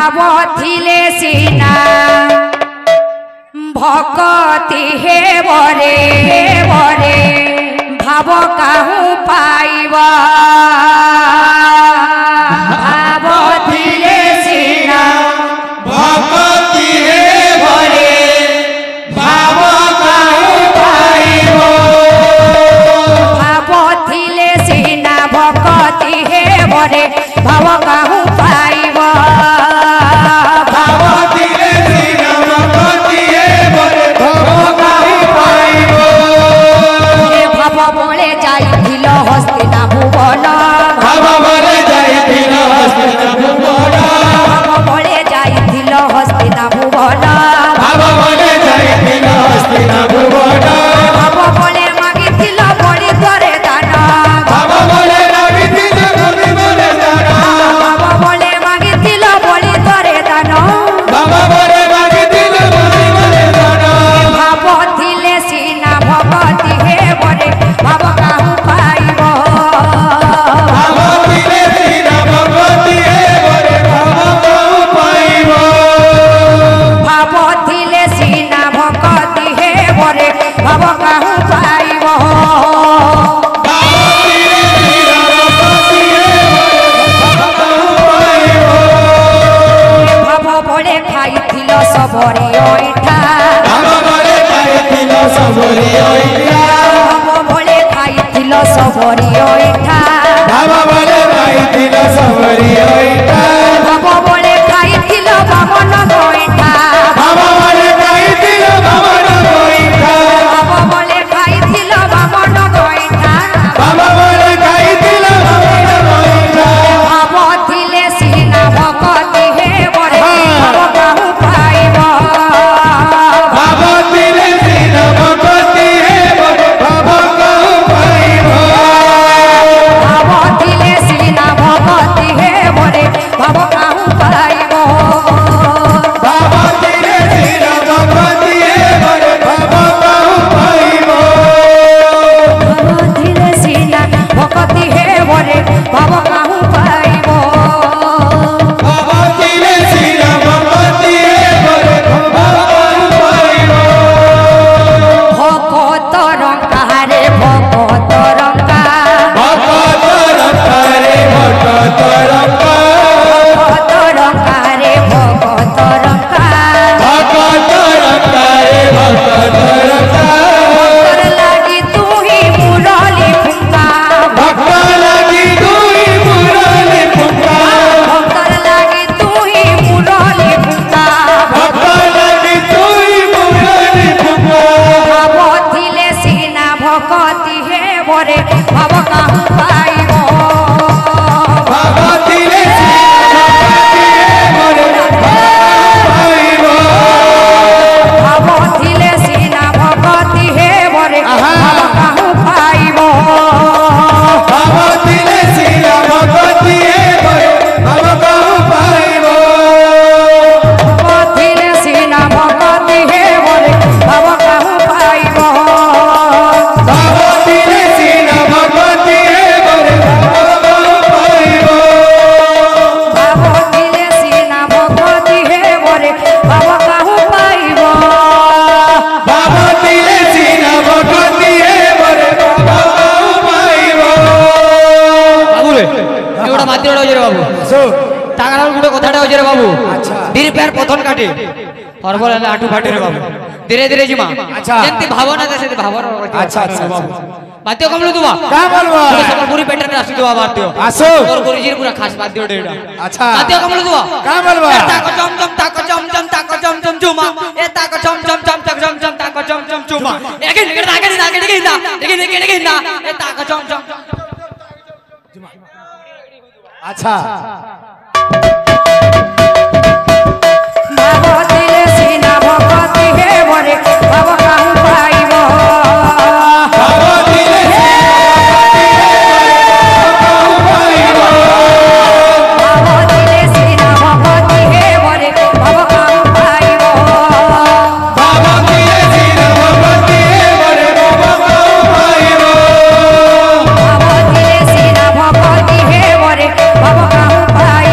ভাবথিলে সিনা ভকতি হে বরে বরে ভাব কাহু পাইব ভাবথিলে সিনা ভকতি হে বরে ভাব কাহু পাইব ভাবথিলে সিনা ভকতি হে বরে ভাব কাহু পাইব ভাবথিলে সিনা ভকতি হে বরে ভাব কাহু পাইব ভাব বলে যাইছিল হস্তিনা ভুবন ভাব বলে যাইছিল হস্তিনা ভুবন ভাব বলে যাইছিল হস্তিনা ভুবন ভাব বলে যাইছিল হস্তিনা ভুবন ভাব বলে মাগিছিল বড়ি ধরে দান ভাব বলে লাগিছিল বলি বলে জানা ভাব বলে মাগিছিল বড়ি ধরে দান ভাব বলে লাগিছিল বলি বলে জানা ভাবথিলে সিনা ভগতি হে বরে ভাব কাহু পাইব ভাবথিলে সিনা ভকতি হে বরে ভাব কাহু পাইব ভাবথিলে সিনা ভগতি হে বরে ভাব কাহু পাইব ভাবথিলে সিনা ভকতি হে বরে ভাব কাহু পাইব ভাব বলে খাইছিল সবরি ওইঠা ভাব বলে যাইছিল সবরি ওইটা ভাব বলে খাইছিল সবরি ওইঠা ভাব বলে যাইছিল সবরি ওইটা ভাব বলে খাইছিল বামন গোইঠা ভাব বলে যাইছিল ভবন ওইটা ভাব বলে খাইছিল বামন গোইঠা ভাব বলে যাইছিল ভবন ওইটা ভাবথিলে সিনা ভগতি হে বরে ভাব কাহু পাইব ভাবথিলে সিনা ভকতি হে বরে ভাব কাহু পাইব ভাবথিলে সিনা ভগতি হে বরে ভাব কাহু পাইব ভাবথিলে সিনা ভকতি হে বরে ভাব কাহু পাইব ভাবথিলে সিনা ভগতি হে বরে ভাব কাহু পাইব ভাবথিলে সিনা ভকতি হে বরে ভাব কাহু পাইব ভকত রঙ্কারে ভকত রঙ্কা ভকত রঙ্কারে ভকত রঙ্কা ভকত রঙ্কারে ভকত রঙ্কা ভকত রঙ্কারে ভকত রঙ্কা ভক্তর লাগি তুহি মুরলি ফুঙ্কা ভক্ত লাগি দুই মুরলি ফুটা ভক্তর লাগি তুহি মুরলি ফুঙ্কা ভক্ত লাগি দুই মুরলি ফুটা ভাবথিলে সিনা ভকতি হে বরে ভাব কাহু পাইব ভাবথিলে সিনা ভকতি হে বরে ভাব পাইব ভাবথিলে সিনা ভকতি হে বরে ভাব কাহু পাইব ভাবথিলে সিনা ভকতি হে বরে ভাব কাহু পাইব ভাবথিলে সিনা ভকতি হে বরে ভাব কাহু পাইব ভাবথিলে সিনা ভকতি হে বরে ভাব কাহু পাইব ভাবথিলে সিনা ভকতি হে বরে ভাব কাহু পাইব ভাবথিলে সিনা ভকতি হে বরে ভাব কাহু পাইব বাবু রে এগুলো মাতি ওটা হচ্ছে রে বাবু টাকার গুলো কথাটা হচ্ছে রে বাবু ধীরে প্যার পথন কাটে আর বলে আটু ফাটে রে বাবু ধীরে ধীরে জিমা আচ্ছা। যেমতি ভাবনা দেশে ভাবনা আচ্ছা আচ্ছা বাবু বাতিও কমলো তোমা কা বলবো সবার পুরি পেটে আসি তোমা বাতিও আসো তোর গুরুজির পুরা খাস বাদ দিও এটা আচ্ছা বাতিও কমলো তোমা কা বলবো তাকো চম চম তাকো চম চম তাকো চম চম চুমা এ তাকো চম চম চম তাকো চম চম তাকো চম চম চুমা একে নিকে না এ তাকো চম চম আচ্ছা ভাবথিলে সিনা ভকতি হে বরে ভাব কাহু পাইব ভাবথিলে ভাবথিলে সিনা ভকতি হে বরে ভাব কাহু পাইব ভাবথিলে সিনা ভকতি হে বরে ভাব কাহু পাইব ভাবথিলে সিনা ভকতি হে বরে ভাব কাহু পাইব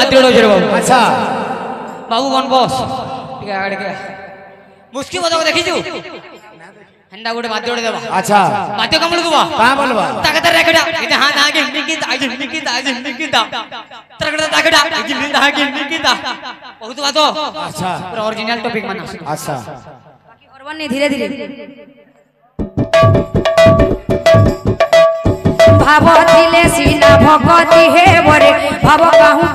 মাতি ওড়ে রে বাবু আচ্ছা বাবু বন বস ঠিক আছে আগে মুস্কি মতো দেখিছু হেন্দা গুটে মাতি ওড়ে দেবা আচ্ছা মাতি কামড় দেবা কা বলবা তাকতে রেকড়া এটা হা নাগে নিকিতা আজ নিকিতা তাকড়া তাকড়া এই নাগে নিকিতা বহুত বাতো আচ্ছা পুরো অরিজিনাল টপিক মানে আচ্ছা বাকি করবানি ধীরে ধীরে ভাব দিলে সিনা ভগতি হে বরে ভাব কাহু